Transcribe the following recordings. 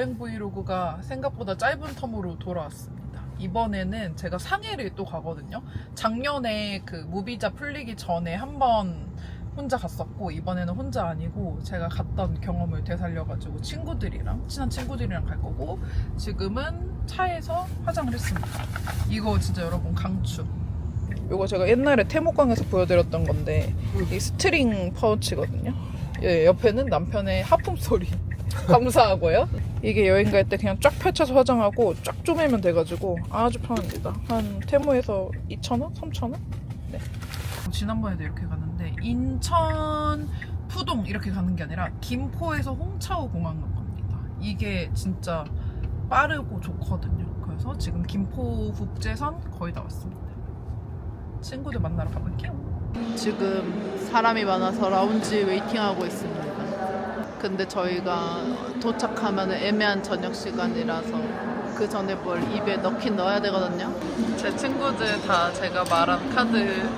여행 브이로그가 생각보다 짧은 텀으로 돌아왔습니다. 이번에는 제가 상해를 또 가거든요. 작년에 그 무비자 풀리기 전에 한번 혼자 갔었고, 이번에는 혼자 아니고 제가 갔던 경험을 되살려가지고 친한 친구들이랑 갈 거고, 지금은 차에서 화장을 했습니다. 이거 진짜 여러분 강추. 이거 제가 옛날에 태목강에서 보여드렸던 건데, 이 스트링 파우치거든요. 예, 옆에는 남편의 하품 소리. 감사하고요. 이게 여행 갈 때 그냥 쫙 펼쳐서 화장하고 쫙 쪼매면 돼가지고 아주 편합니다. 한 테무에서 2,000원? 3,000원? 네. 지난번에도 이렇게 갔는데 인천 푸동 이렇게 가는 게 아니라 김포에서 홍차오 공항 갑니다. 이게 진짜 빠르고 좋거든요. 그래서 지금 김포 국제선 거의 다 왔습니다. 친구들 만나러 가볼게요. 지금 사람이 많아서 라운지 웨이팅하고 있습니다. 근데 저희가 도착하면 애매한 저녁 시간이라서 그 전에 뭘 입에 넣긴 넣어야 되거든요. 제 친구들 다 제가 말한 카드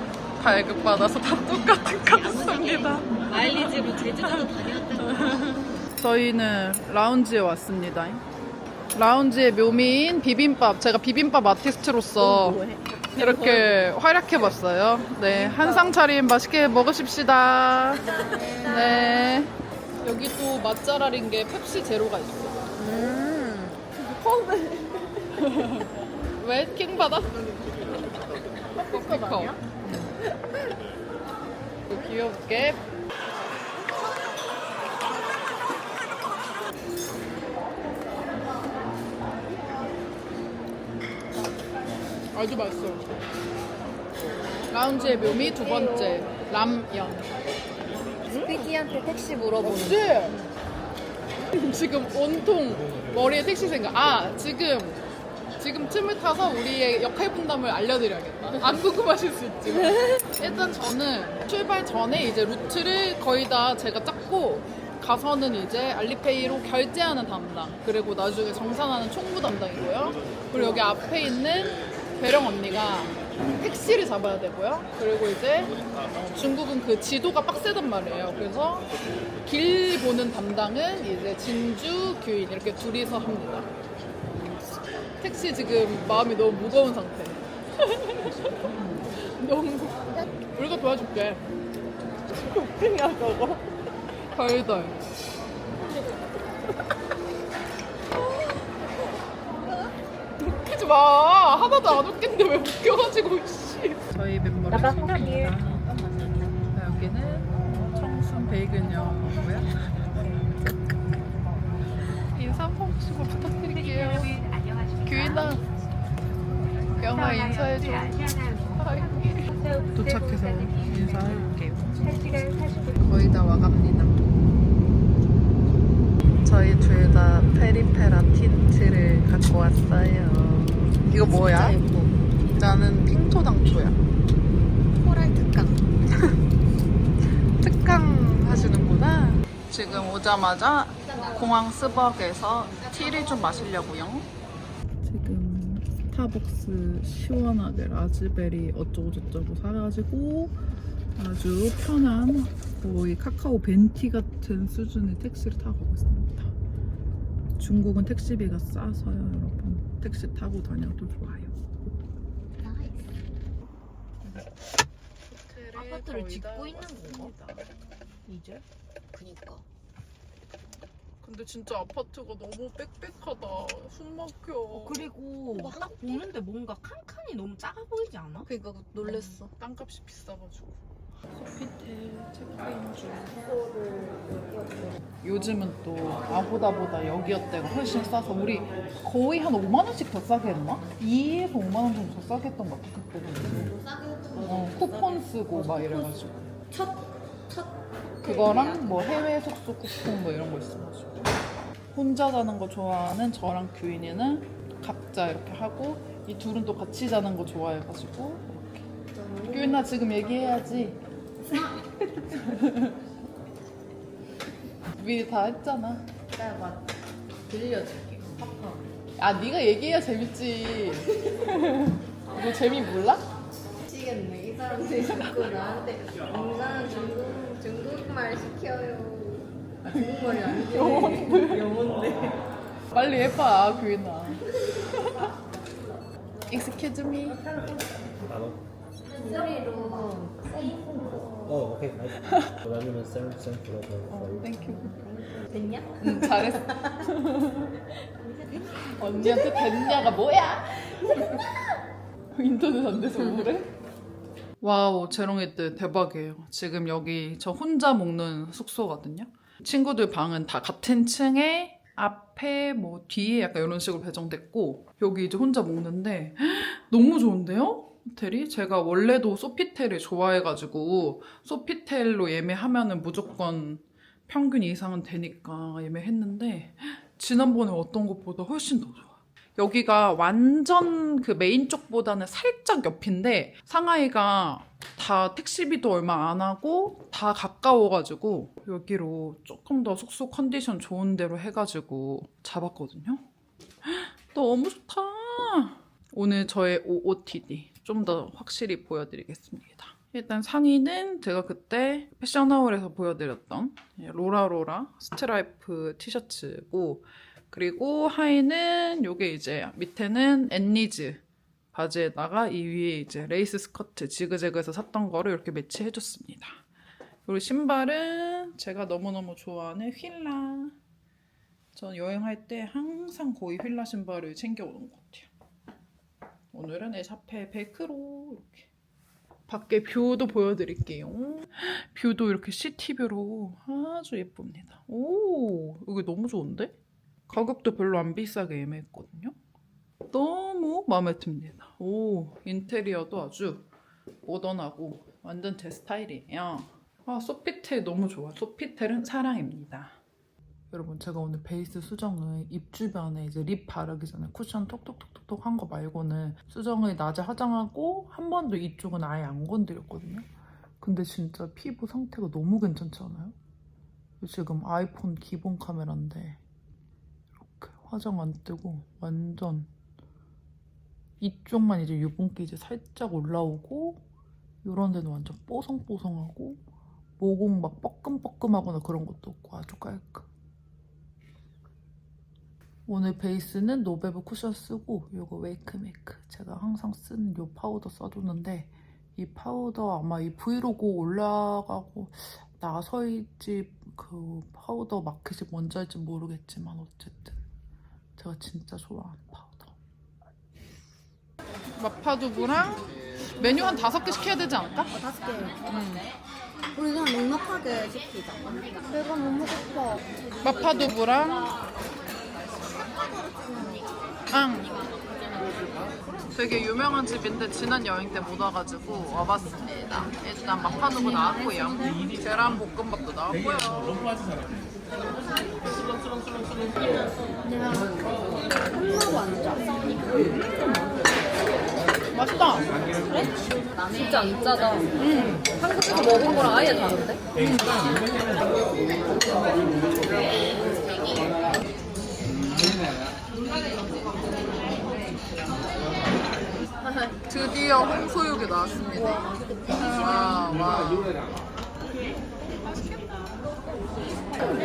발급받아서 다 똑같은 카드 씁니다. 마일리지로 제주도도 다녔던 저희는 라운지에 왔습니다. 라운지의 묘미인 비빔밥. 제가 비빔밥 아티스트로서 이렇게 활약해봤어요. 네, 한상 차림 맛있게 먹으십시다. 네. 여기 또 맛잘알인 게 펩시 제로가 있어. 왜? 킹 받아? 커피컵. 귀엽게. 아주 맛있어요. 라운지의 묘미 두 번째, 람연. 스피디한테 택시 물어보는 없지? 지금 온통 머리에 택시 생각. 지금 틈을 타서 우리의 역할 분담을 알려드려야겠다. 안 궁금하실 수 있지만 일단 저는 출발 전에 이제 루트를 거의 다 제가 짰고, 가서는 이제 알리페이로 결제하는 담당, 그리고 나중에 정산하는 총무 담당이고요. 그리고 여기 앞에 있는 배령 언니가 택시를 잡아야 되고요. 그리고 이제 중국은 그 지도가 빡세단 말이에요. 그래서 길 보는 담당은 이제 진주, 규인 이렇게 둘이서 합니다. 택시 지금 마음이 너무 무거운 상태. 너무 우리가 도와줄게. 웃기냐 저거. 덜덜. 웃기지 마. 하나도 안 웃긴데 왜 웃겨가지고. 씨. 저희 멤버를 소개합니다. 여기는 청순 베이글녀고요. 인사 한 번씩 부탁드릴게요. 규인아, 영아 인사해줘. 도착해서 인사해볼게요. 거의 다 와갑니다. 저희 둘 다 페리페라 틴트를 갖고 왔어요. 이거 뭐야? 나는 핑토당초야. 코랄 특강. 특강 하시는구나. 지금 오자마자 공항 스벅에서 티를 좀 마시려고요. 지금 스타벅스 시원하게 라즈베리 어쩌고저쩌고 사가지고 아주 편한 거의 카카오 벤티 같은 수준의 택시를 타고 가고 있습니다. 중국은 택시비가 싸서요, 여러분. 택시 타고 다녀도 좋아요. 아파트를 짓고 있는 건가? 이제? 그니까. 근데 진짜 아파트가 너무 빽빽하다. 숨 막혀. 그리고 딱 보는데 뭔가 칸칸이 너무 작아 보이지 않아? 그러니까 놀랬어. 땅값이 비싸가지고. 소피텔 체크인 중. 요즘은 또 아보다보다 여기어때가 훨씬 싸서 우리 거의 한 5만 원씩 더 싸게 했나? 2에서 5만 원 정도 더 싸게 했던 것 같아. 그때. 쿠폰 쓰고 막 이래가지고. 첫 그거랑 뭐 해외 숙소 쿠폰 뭐 이런 거 있어가지고. 혼자 자는 거 좋아하는 저랑 규인이는 각자 이렇게 하고, 이 둘은 또 같이 자는 거 좋아해가지고 이렇게. 규인아 지금 얘기해야지. 미리 다 했잖아. 내가 들려줄게. 네가 얘기해야 재밌지. 너 재미 몰라? 미치겠네. 이 사람들이 자꾸 나한테 인간 중국말 시켜요. 중국말이 아니지. 영어인데. 빨리 해봐, 규인아. Excuse me. 나도. 소리로 오케이. 그러면은 쌤 불러줘. 땡큐. 됐냐? 응, 잘했어. 언니한테 됐냐가 뭐야? 인터넷 안 돼서 우울해? 와우, 재롱이들 대박이에요. 지금 여기 저 혼자 먹는 숙소거든요. 친구들 방은 다 같은 층에 앞에 뭐 뒤에 약간 이런 식으로 배정됐고 여기 이제 혼자 먹는데 너무 좋은데요? 호텔이? 제가 원래도 소피텔을 좋아해가지고 소피텔로 예매하면은 무조건 평균 이상은 되니까 예매했는데 지난번에 어떤 것보다 훨씬 더 좋아. 여기가 완전 그 메인 쪽보다는 살짝 옆인데 상하이가 다 택시비도 얼마 안 하고 다 가까워가지고 여기로 조금 더 숙소 컨디션 좋은 데로 해가지고 잡았거든요. 너무 좋다. 오늘 저의 OOTD 좀 더 확실히 보여드리겠습니다. 일단 상의는 제가 그때 패션하울에서 보여드렸던 로라로라 스트라이프 티셔츠고 그리고 하의는 요게 이제 밑에는 엔니즈 바지에다가 이 위에 이제 레이스 스커트 지그재그에서 샀던 거를 이렇게 매치해줬습니다. 그리고 신발은 제가 너무너무 좋아하는 휠라. 전 여행할 때 항상 거의 휠라 신발을 챙겨오는 것 같아요. 오늘은 에샤페 벨크로 이렇게. 밖에 뷰도 보여드릴게요. 뷰도 이렇게 시티뷰로 아주 예쁩니다. 오, 이게 너무 좋은데? 가격도 별로 안 비싸게 예매했거든요. 너무 마음에 듭니다. 오, 인테리어도 아주 모던하고 완전 제 스타일이에요. 아, 소피텔 너무 좋아. 소피텔은 사랑입니다. 여러분, 제가 오늘 베이스 수정을 입 주변에 이제 립 바르기 전에 쿠션 톡톡톡톡 한 거 말고는 수정을 낮에 화장하고 한 번도 이쪽은 아예 안 건드렸거든요. 근데 진짜 피부 상태가 너무 괜찮지 않아요? 지금 아이폰 기본 카메라인데 이렇게 화장 안 뜨고 완전 이쪽만 이제 유분기 이제 살짝 올라오고 이런 데는 완전 뽀송뽀송하고 모공 막 뻐끔뻐끔하거나 그런 것도 없고 아주 깔끔. 오늘 베이스는 노베브 쿠션 쓰고 이거 웨이크메이크 제가 항상 쓰는 이 파우더 써줬는데 이 파우더 아마 이 브이로그 올라가고 나서일지 그 파우더 마켓이 뭔지 알지 모르겠지만 어쨌든 제가 진짜 좋아하는 파우더. 마파두부랑 메뉴 한 5개 시켜야 되지 않을까? 5개. 우리 그냥 넉넉하게 시키자. 내가 너무 고파. 마파두부랑 되게 유명한 집인데 지난 여행 때 못 와가지고 와봤습니다. 일단 마파두부 나왔고요. 계란 볶음밥도 나왔고요. 내가 햄버거 안 짜. 맛있다. 그래? 진짜 안 짜다. 한국에서 먹은 거랑 아예 다른데? 드디어 홍소육이 나왔습니다. 와, 와.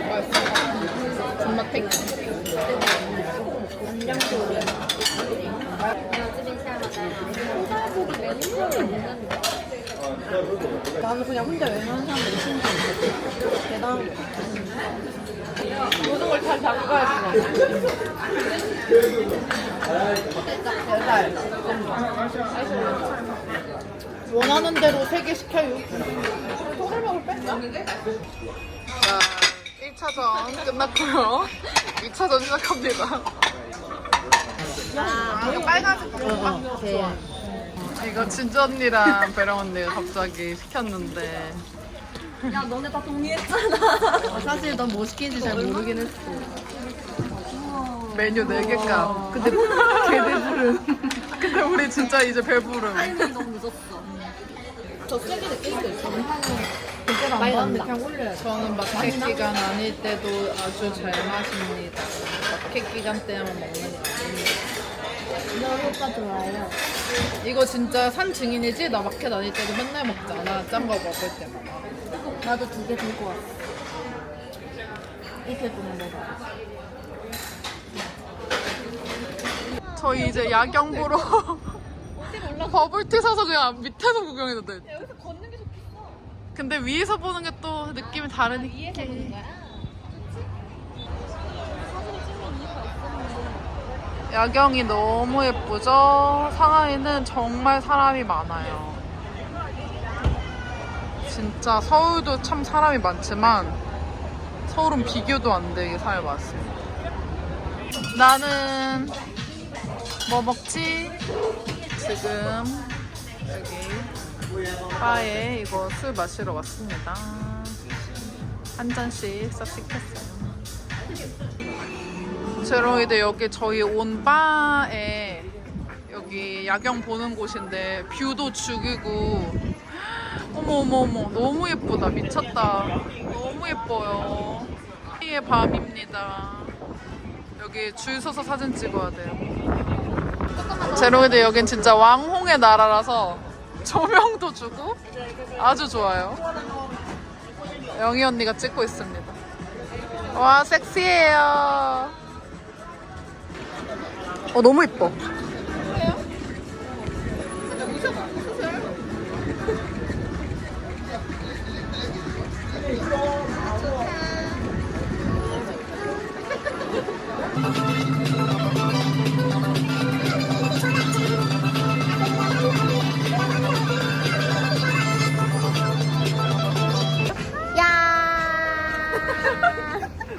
맛있어. 존맛 탱. 나는 그냥 혼자 여행하는 사람들이 신기해. 대단한 거 같아. 모든 걸 다 잡아야 돼. 배달. 원하는 대로 3개 시켜요. 소금을 뺐나? 자, 1차전 끝났고요. 2차전 시작합니다. 이거 빨간색 먹어봐. 좋아. 이거 진주 언니랑 배령 언니가 갑자기 시켰는데 야, 너네 다 동의했잖아. 사실 넌 뭐 시키는지 잘 모르긴 했어. 메뉴 4개값. 근데 개배부름. 근데 우리 진짜 이제 배부름. 타이밍이 너무 늦었어. 저 세게 느낄 수도 있어. 그때는 안 봤는데 그냥 올려야 돼. 저는 마켓 기간 아닐 때도 아주 잘 마십니다. 마켓 기간 때만 먹는 게 아닙니다. 너희 오빠 좋아해요. 이거 진짜 산 증인이지? 나 마켓 아닐 때도 맨날 먹잖아. 짠 거 먹을 때마다. 나도 2개 들고 왔어. 이틀 동안 먹어. 저희 이제 야경 보러 버블티 사서 그냥 밑에서 구경해도 돼. 여기서 걷는 게 좋겠어. 근데 위에서 보는 게 또 느낌이 다르니까. 위에서 보는 거야? 사진을 찍는 이유가 있었는데. 야경이 너무 예쁘죠? 상하이는 정말 사람이 많아요. 진짜 서울도 참 사람이 많지만 서울은 비교도 안 되게 사람이 많습니다. 나는 뭐 먹지? 지금 여기 바에 이거 술 마시러 왔습니다. 한 잔씩 싹 시켰어요. 제로이드 여기 저희 온 바에 여기 야경 보는 곳인데 뷰도 죽이고 어머 너무 예쁘다. 미쳤다. 너무 예뻐요. 의 밤입니다. 여기 줄 서서 사진 찍어야 돼요. 제로이드 여긴 진짜 왕홍의 나라라서 조명도 주고 아주 좋아요. 영희 언니가 찍고 있습니다. 와 섹시해요. 너무 예뻐.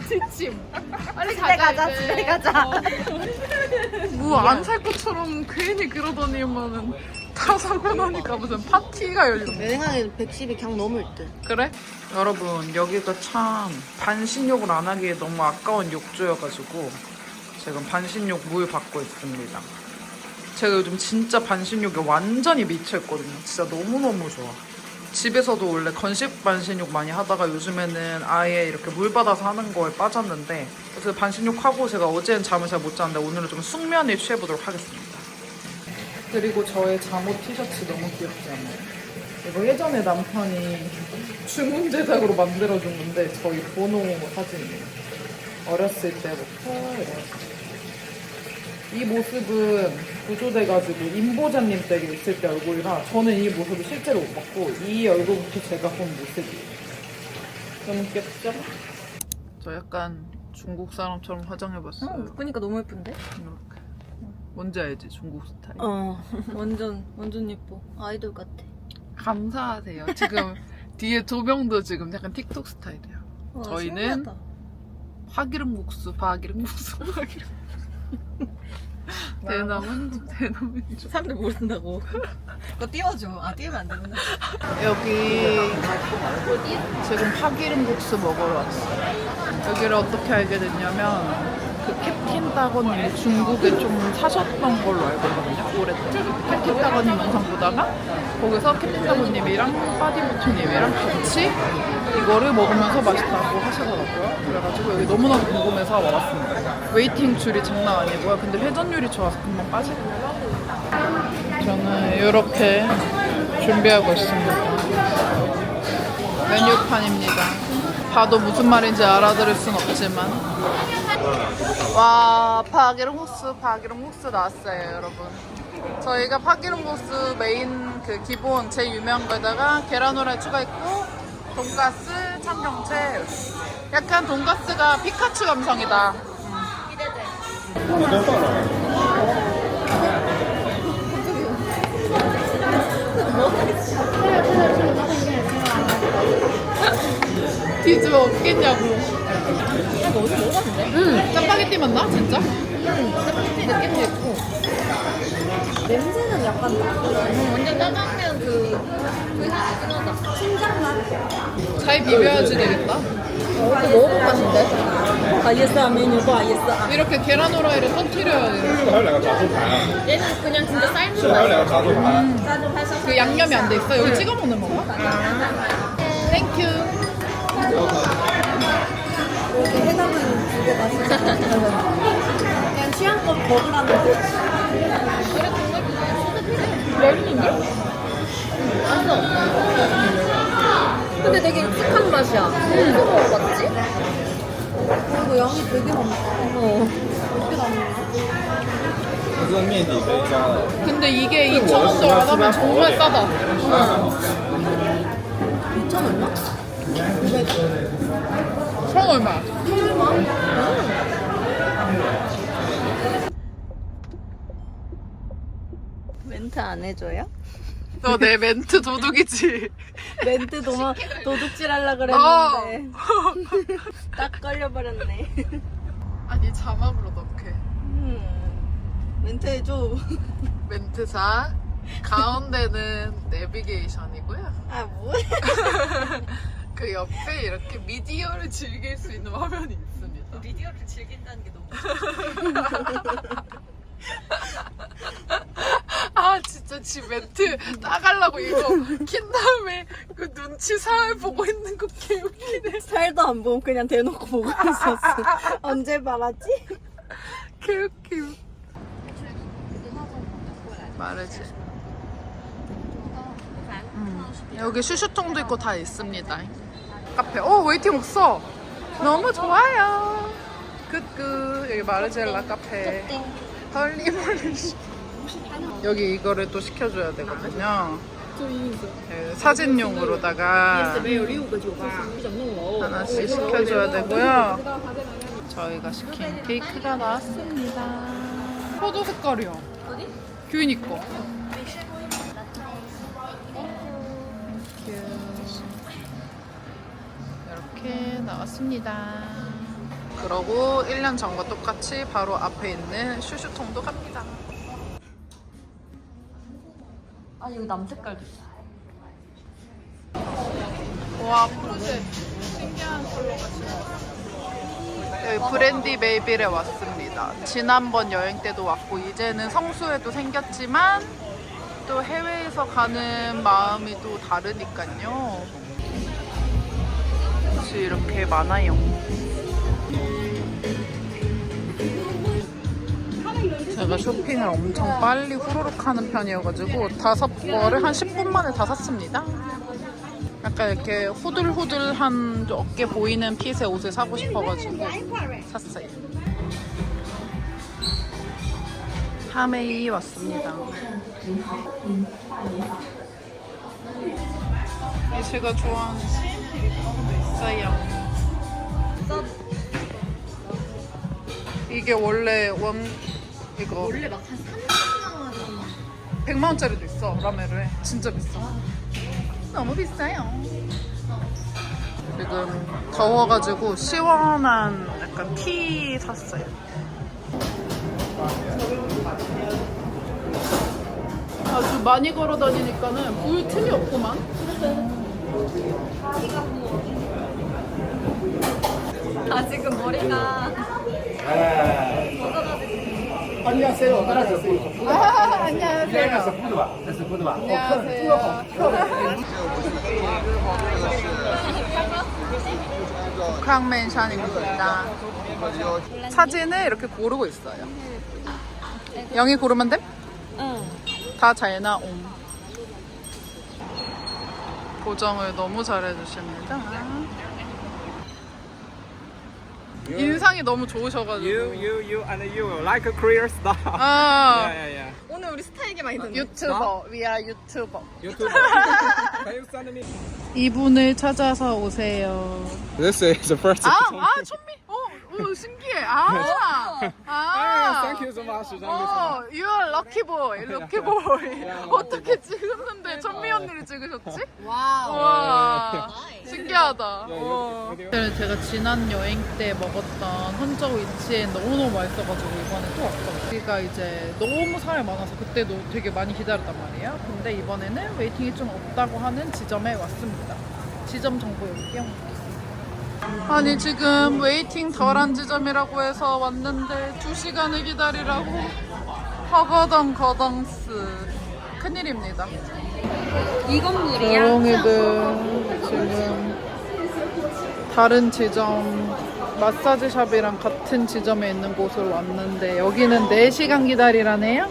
지침. 빨리 가자. 집에 가자. 뭐 안 살 것처럼 괜히 그러더니만은 다 사고 나니까 무슨 파티가 열렸네. 내 생각에는 110이 그냥 넘을 듯. 그래? 여러분 여기가 참 반신욕을 안 하기에 너무 아까운 욕조여가지고 지금 반신욕 물 받고 있습니다. 제가 요즘 진짜 반신욕에 완전히 미쳐있거든요. 진짜 너무너무 좋아. 집에서도 원래 건식 반신욕 많이 하다가 요즘에는 아예 이렇게 물 받아서 하는 거에 빠졌는데 그래서 반신욕하고 제가 어제는 잠을 잘 못 잤는데 오늘은 좀 숙면에 취해보도록 하겠습니다. 그리고 저의 잠옷 티셔츠 너무 귀엽지 않아요? 이거 예전에 남편이 주문 제작으로 만들어준 건데 저희 번호 사진이에요. 어렸을 때부터 이렇게. 이 모습은 구조돼가지고 임보자님 댁에 있을 때 얼굴이라 저는 이 모습을 실제로 못 봤고 이 얼굴부터 제가 본 모습이에요. 너무 귀엽죠? 저 약간 중국 사람처럼 화장해봤어요. 그러니까 너무 예쁜데? 이렇게. 뭔지 알지? 중국 스타일. 완전 예뻐. 아이돌 같아. 감사하세요. 지금 뒤에 조명도 지금 약간 틱톡 스타일이에요. 와, 저희는 신기하다. 파기름국수. 대나무 사람들 모른다고. 그거 띄워줘. 띄우면 안 되구나. 여기 지금 파기름국수 먹으러 왔어요. 여기를 어떻게 알게 됐냐면 그 캡틴 따거님이 중국에 좀 사셨던 걸로 알고 있거든요. 오랫동안 캡틴 따거님 영상 보다가 거기서 캡틴 따거님이랑 빠디부트님이랑 같이 이거를 먹으면서 맛있다고 하시더라고요. 그래가지고 여기 너무나도 궁금해서 와봤습니다. 웨이팅 줄이 장난 아니고요. 근데 회전율이 좋아서 금방 빠지고요. 저는 이렇게 준비하고 있습니다. 메뉴판입니다. 봐도 무슨 말인지 알아들을 순 없지만 와 파기름국수 나왔어요 여러분. 저희가 파기름국수 메인 그 기본 제일 유명한 거에다가 계란 후라이 추가했고 돈가스, 청경채. 약간 돈가스가 피카츄 감성이다. 뒤집어 없겠냐고. 이거 어디 먹었는데? 짜파게티 맛나? 진짜? 짜파게티 느낌도 있고. 냄새는 약간 완전 짜장면 그게 진하다. 신장 맛. 잘 비벼야지 되겠다. 이거 먹어볼 맛인데? 알겠어, 메뉴 봐, 알겠어. 이렇게 계란 후라이를 터트려야 돼. 얘는 그냥 진짜 삶은 这还有两个炸猪排， 그 양념이 안 돼 있어? 여기 찍어 먹는 건가? 땡큐. 여기 해당은 두개 맛있어. 그냥 취향껏 먹으라는 거. 맛있어. 근데 되게 익숙한 맛이야. 어디서 먹어봤지? 그리고 양이 되게 많다. 어떻게 나오나? 这个面底可以加了。 근데 이게 2,000원도 안 하면 정말 싸다. 2,000원이야? 총 얼마? 멘트 안 해줘요? 너 내 멘트 도둑이지? 멘트 도둑질 하려 어. 그랬는데 딱 걸려버렸네. 아니 자막으로 넣게. 멘트 해줘. 멘트사 가운데는 내비게이션이고요. 아 뭐야? 그 옆에 이렇게 미디어를 즐길 수 있는 화면이 있습니다. 미디어를 즐긴다는 게 너무 아 진짜 지 멘트 따가려고 이거 킨 다음에 그 눈치 살 보고 있는 거 개웃기네. 살도 안 보고 그냥 대놓고 보고 있었어. 언제 말하지? 개웃김. 말하지. 여기 슈슈통도 있고 다 있습니다. 카페. 오 웨이팅 없어. 너무 좋아요. 굿굿. 여기 마르젤라 카페. 헐리몰리. 여기 이거를 또 시켜줘야 되거든요. 네, 사진용으로다가 하나씩 시켜줘야 되고요. 저희가 시킨 케이크가 나왔습니다. 포도 색깔이야. 어디? 규인이 거. 이렇게 나왔습니다. 그러고 1년 전과 똑같이 바로 앞에 있는 슈슈통도 갑니다. 아 여기 남색깔도 있어. 와 푸드 신기한 컬러가 지금 여기 브랜디 메이빌에 왔습니다. 지난번 여행 때도 왔고 이제는 성수에도 생겼지만 또 해외에서 가는 마음이 또 다르니까요. 혹시 이렇게 많아요. 제가 쇼핑을 엄청 빨리 후루룩 하는 편이어가지고 5벌을 한 10분 만에 다 샀습니다. 약간 이렇게 후들후들한 어깨 보이는 핏의 옷을 사고 싶어가지고 샀어요. 하메이 왔습니다. 이 제가 좋아하는 이것도 있어요. 이게 원래 이거 원래 막 한 3만 원 하잖아. 100만 원짜리도 있어. 라메르에 진짜 비싸. 너무 비싸요. 지금 더워가지고 시원한 약간 티 샀어요. 아주 많이 걸어 다니니까는 보일 틈이 없구만. 아 지금 머리가 안녕하세요. 따라하세요. 안녕하세요. 푸드바. 안녕하세요. 북한맨션입니다. 사진을 이렇게 고르고 있어요. 영희 고르면 돼? 응. 다 잘 나옴. 보정을 너무 잘해주십니다. 인상이 너무 좋으셔가지고. You and you like a Korean star. 아, yeah. 오늘 우리 스타 얘기 많이 듣네. 유튜버. 위아 유튜버. YouTube. Can you send me? 이분을 찾아서 오세요. This is the first. 천미. 신기해. Thank you so much. You are lucky boy. lucky boy. 어떻게 찍었는데 천미 언니를 찍으셨지? 와, 신기하다. 제가 지난 여행 때 먹었던 헌저우 이치엔 너무너무 맛있어가지고 이번에 또 왔어요. 여기가 이제 너무 사람이 많아서 그때도 되게 많이 기다렸단 말이에요. 근데 이번에는 웨이팅이 좀 없다고 하는 지점에 왔습니다. 지점 정보 여기 띄워놓을게요. 아니 지금 웨이팅 덜한 지점이라고 해서 왔는데 2시간을 기다리라고 허거덩거덩스 큰일입니다. 이 건물이야? 조롱이들 지금 다른 지점 마사지샵이랑 같은 지점에 있는 곳으로 왔는데 여기는 4시간 기다리라네요?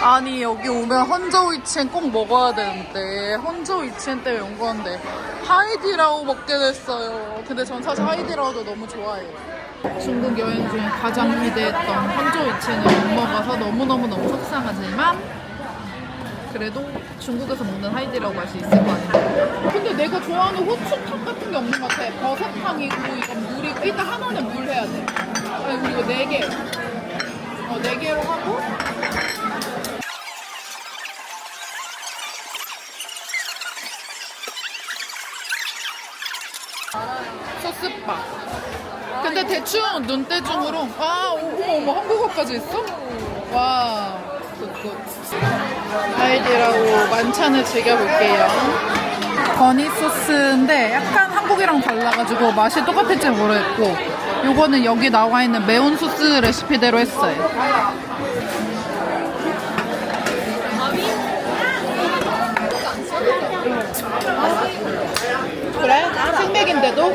아니 여기 오면 헌저우 이치엔 꼭 먹어야 되는데 헌저우 이치엔 때문에 온 건데 하이디라오 먹게 됐어요. 근데 전 사실 하이디라오도 너무 좋아해요. 중국 여행 중에 가장 기대했던 항저우 이치는 못 먹어서 너무너무 속상하지만 그래도 중국에서 먹는 하이디라고 할 수 있을 거 아니에요. 근데 내가 좋아하는 호추탕 같은 게 없는 것 같아. 버섯탕이고 이건 물이고 일단 하나는 물 해야 돼. 아니 그리고 4개. 4개로 하고 소스밥. 근데 대충 눈대중으로 어머 한국어까지 있어? 와 굿굿. 아이디라고 만찬을 즐겨볼게요. 버니 소스인데 약간 한국이랑 달라가지고 맛이 똑같을지 모르겠고 요거는 여기 나와 있는 매운 소스 레시피대로 했어요. 그래? 생맥인데도?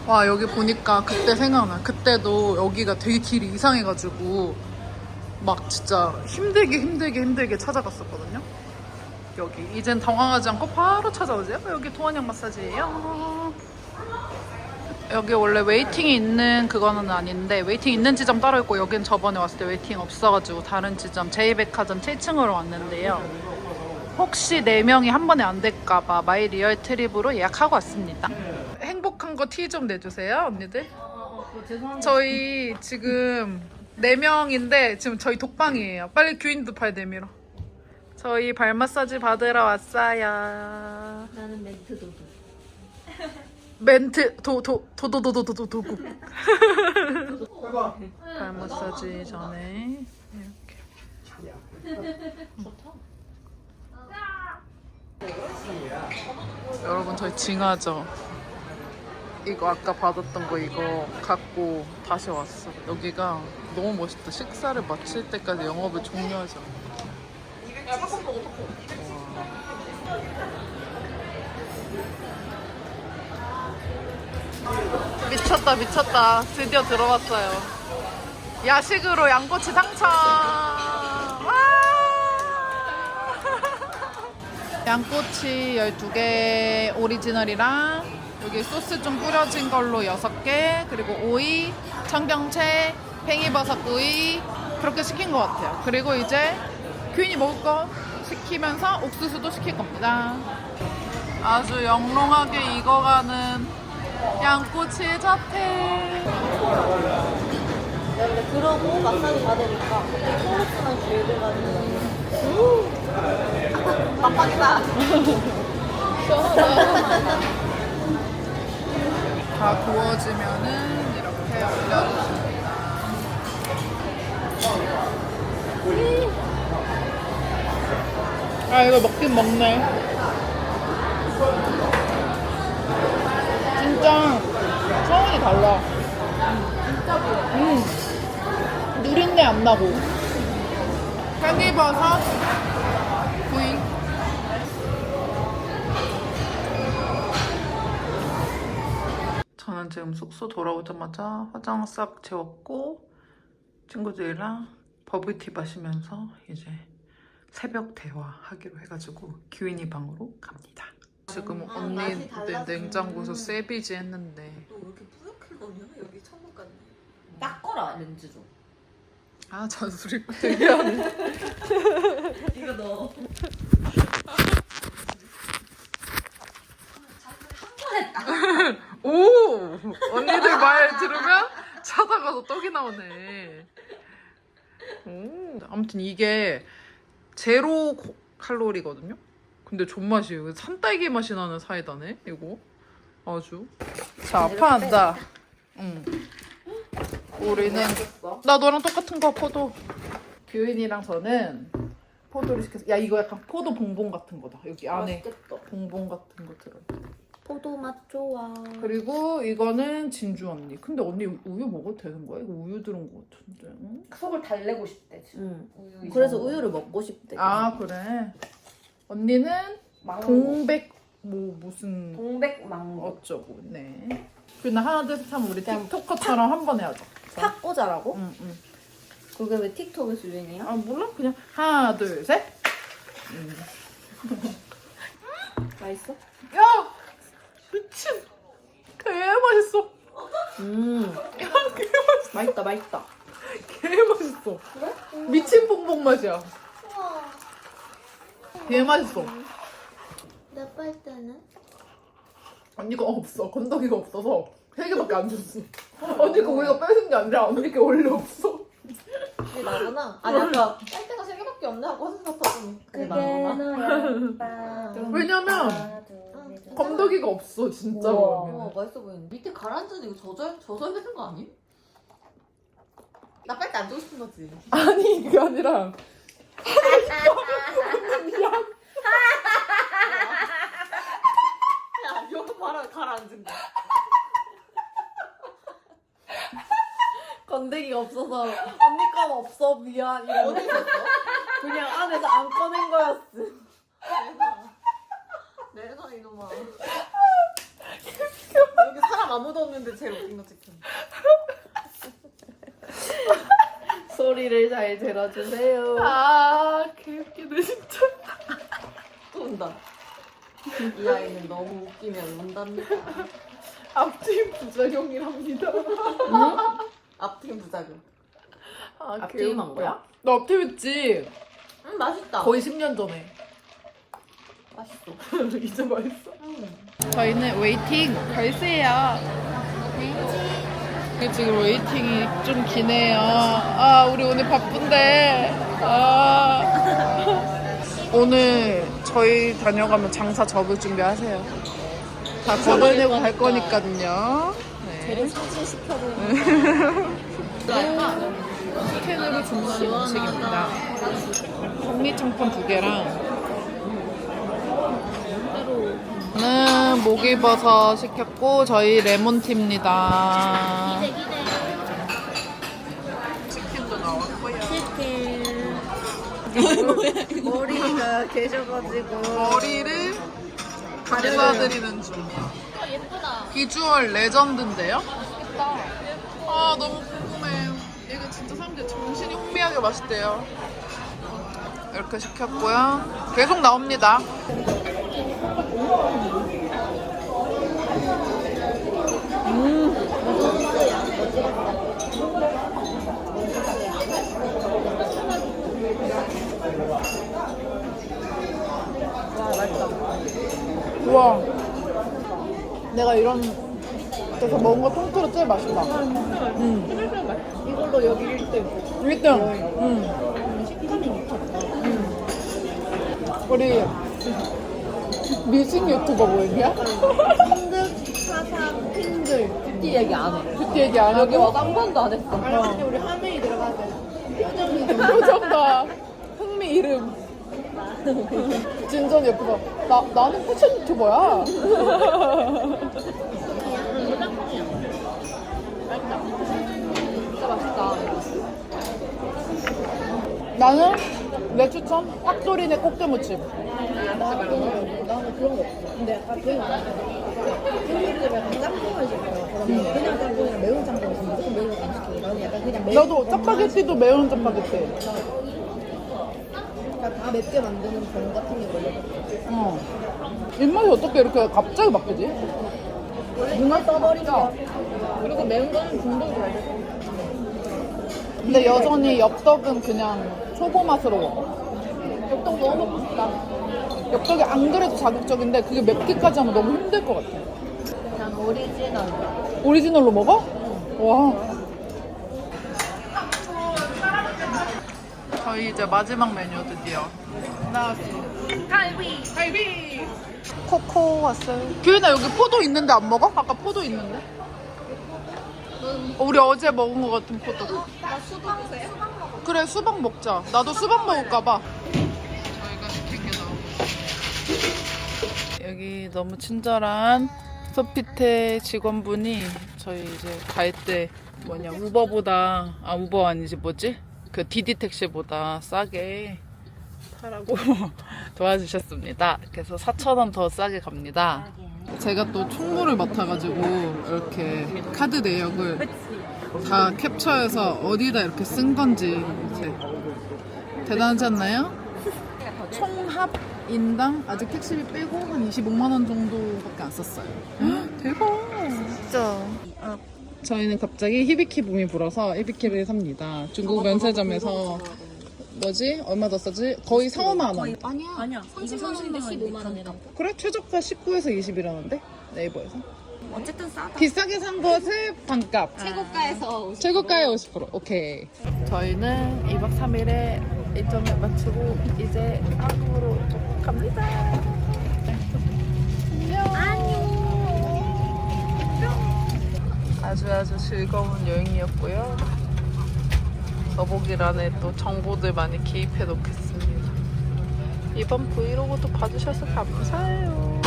와 여기 보니까 그때 생각나. 그때도 여기가 되게 길이 이상해가지고 막 진짜 힘들게 찾아갔었거든요. 여기 이젠 당황하지 않고 바로 찾아오세요. 여기 도안형 마사지예요. 여기 원래 웨이팅이 있는 그거는 아닌데 웨이팅 있는 지점 따로 있고 여긴 저번에 왔을 때 웨이팅 없어가지고 다른 지점 제2백화점 7층으로 왔는데요. 혹시 4명이 한 번에 안 될까봐 마이 리얼 트립으로 예약하고 왔습니다. 행복한 거 티 좀 내주세요 언니들. 저희 지금 4명인데 지금 저희 독방이에요. 빨리 규인도 발 내밀어. 저희 발 마사지 받으러 왔어요. 나는 멘트 도둑. 멘트 도도도도도도도구. 발 마사지 전에 이렇게. 여러분 저희 징하죠. 이거 아까 받았던 거 이거 갖고 다시 왔어. 여기가 너무 멋있다. 식사를 마칠 때까지 영업을 종료하지 않아. 미쳤다. 드디어 들어왔어요. 야식으로 양꼬치 당첨. 와! 양꼬치 12개 오리지널이랑 여기 소스 좀 뿌려진 걸로 6개, 그리고 오이, 청경채, 팽이버섯구이 그렇게 시킨 것 같아요. 그리고 이제 규인이 먹을 거 시키면서 옥수수도 시킬 겁니다. 아주 영롱하게 익어가는 양꼬치 자태. 근데 그러고 마사지 받으니까 소스랑 길들가지고 빡빡이다. 다 구워지면은 이렇게 올려주십니다. 아 이거 먹긴 먹네. 진짜 차원이 달라. 누린내 안 나고. 팽이버섯 구이. 저는 지금 숙소 돌아오자마자 화장 싹 지웠고 친구들이랑 버블티 마시면서 이제 새벽 대화하기로 해가지고 규인이 방으로 갑니다. 지금 언니 냉장고에서 세비지 했는데 너 왜 이렇게 뿌옇게 넣냐? 여기 천국 같네. 닦거라 렌즈 좀. 아 잔소리 되게 하네. 이거 넣어. 오! 언니들 말 들으면 찾아가서 떡이 나오네. 오. 아무튼 이게 제로 칼로리거든요? 근데 존맛이에요. 산딸기 맛이 나는 사이다네, 이거. 아주. 자, 아파 앉아. 응. 우리는 나 너랑 똑같은 거 포도. 규인이랑 저는 포도를 시켰어. 야 이거 약간 포도 봉봉 같은 거다. 여기 안에 맛있겠다. 봉봉 같은 거 들어. 포도 맛 좋아. 그리고 이거는 진주 언니. 근데 언니 우유 먹어도 되는 거야? 이거 우유 들은 거 같은데. 응? 속을 달래고 싶대 지금. 응. 그래서 우유를 먹고 싶대. 아 그래. 언니는 동백 뭐 무슨 동백망고. 어쩌고. 네. 그리고 나 하나 둘 셋 하면 우리 틱토커처럼 한 번 해야죠. 자. 팍 꽂아라고? 응, 응. 그게 왜 틱톡에서 유행이야? 아 몰라 그냥 하나 둘 셋. 맛있어? 야 미친. 개 맛있어. 야 개 맛있어. 맛있다 맛있다. 개 맛있어. 그래? 미친 뽕뽕 맛이야. 개 맛있어. 몇 발 때는? 언니가 없어. 건더기가 없어서 3개밖에 안 줬어. 언니가 우리가 뺏은 게 아니라 언니가 원래 없어. 그게 나구나. 아니 아까 빨대가 3개밖에 없네 하고 화장 같았더니 그게 나구나. 왜냐면 건더기가 없어 진짜로. 어 맛있어 보이는데. 밑에 가라앉은 이거 젖어야 되는 거 아니? 나 빨대 안 주고 싶은 거지. 아니 그게 아니라 야 이거 봐라 가라앉은 거. 건더기가 없어서 언니 건 없어 미안 이거 어디 있었어? 그냥 안에서 안 꺼낸 거였어. 내가 이놈아. 여기 사람 아무도 없는데 제일 웃긴 거 찍힌. 소리를 잘 들어주세요. 아 개웃기네 진짜. 또 운다. 이 아이는 너무 웃기면 운답니다. 앞뒤 부작용이랍니다. 앞팀 부작용. 아, 앞팀 한 거야? 나 앞팀 했지. 맛있다. 거의 10년 전에. 맛있어. 이제 맛있어. 저희는 웨이팅 갈세요. 지금 웨이팅이 좀 기네요. 아 우리 오늘 바쁜데. 오늘 저희 다녀가면 장사 접을 준비하세요. 다 걷어내고 갈 거니까요. 네. 스캔으로 주문하는 음식입니다. 현미청폰 2개랑 저는 목이버섯 시켰고 저희 레몬티입니다. 치킨도 나왔고요. 머리가 계셔가지고 머리를 감싸드리는 중. 예쁘다. 비주얼 레전드인데요? 아 너무 궁금해요. 이거 진짜 사람들 정신이 혼미하게 맛있대요. 이렇게 시켰고요. 계속 나옵니다. 우와, 내가 이런 데서 먹은 거 통째로 제일 맛있다. 이걸로 여기 1등. 1등. 식감이 미쳤다. 우리 미신 유튜버 뭐였냐? 핑득, 사상, 핑들. 뷰티 얘기 안 해. 뷰티 얘기 안 여기 하고 와서 한 번도 안 했어. 근데 우리 화면이 들어가서 표정이 좀 표정과 흥미 이름. 진전 예쁘다. 나는 패션 유튜버야. 진짜 맛있다. 나는 내 추천 깍돌이네 꽃게무침. 나는 그런 거 없어. 근데 약간 그런 거 핑들이 약간 짬뽕을 시켜요. 그러면 그냥 짬뽕이랑 매운 짬뽕을 시키면 무조건 매운 거안 시키고 나는 약간 그냥 매운 나도 짜파게티도 매운 짜파게티. 다 맵게 만드는 병 같은 게 걸려서 입맛이 어떻게 이렇게 갑자기 바뀌지? 눈을 떠버리자. 그리고 매운 거는 중독이 잘 돼서. 근데 여전히 엽떡은 그냥 초보 맛으로 먹어. 엽떡 너무 먹고 싶다. 엽떡이 안 그래도 자극적인데 그게 맵기까지 하면 너무 힘들 것 같아. 난 오리지널. 오리지널로 먹어? 와. 저희 이제 마지막 메뉴 드디어 나왔습니다. 갈비! 코코 왔어요. 규현아 여기 포도 있는데 안 먹어? 아까 포도 있는데? 우리 어제 먹은 거 같은 포도. 나 수박 먹어. 그래 수박 먹자. 나도 수박 먹을까봐. 저희가 시킨 게 나오고 여기 너무 친절한 소피테 직원분이 저희 이제 갈 때 뭐냐 우버보다 우버 아니지 뭐지? 그 디디 택시보다 싸게 타라고 도와주셨습니다. 그래서 4,000원 더 싸게 갑니다. 제가 또 총무를 맡아가지고 이렇게 카드 내역을 다 캡처해서 어디다 이렇게 쓴 건지 이제 대단하지 않나요? 총합 인당 아직 택시비 빼고 한 25만 원 정도밖에 안 썼어요. 대박. 진짜. 저희는 갑자기 히비키 붐이 불어서 히비키를 삽니다. 중국 면세점에서 뭐지? 얼마 더 싸지? 거의 4, 5만 원. 아니야. 30만 원인데 15만 원이라. 그래? 최저가 19에서 20이라는데? 네이버에서. 어쨌든 싸다. 비싸게 산 것의 반값. 최고가에서 최고가의 50%. 오케이. 저희는 2박 3일에 일정을 마치고 이제 한국으로 갑니다. 안녕. 아주 즐거운 여행이었고요. 더보기란에 또 정보들 많이 기입해 놓겠습니다. 이번 브이로그도 봐주셔서 감사해요.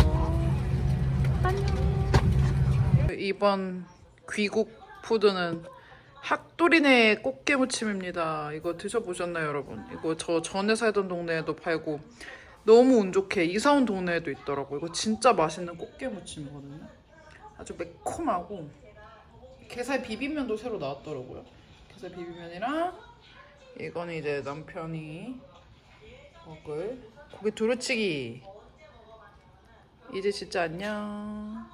안녕. 이번 귀국 푸드는 학도리네 꽃게무침입니다. 이거 드셔보셨나요, 여러분? 이거 저 전에 살던 동네에도 팔고 너무 운 좋게 이사 온 동네에도 있더라고요. 이거 진짜 맛있는 꽃게무침이거든요. 아주 매콤하고 게살 비빔면도 새로 나왔더라고요. 게살 비빔면이랑 이거는 이제 남편이 먹을 고기 두루치기. 이제 진짜 안녕.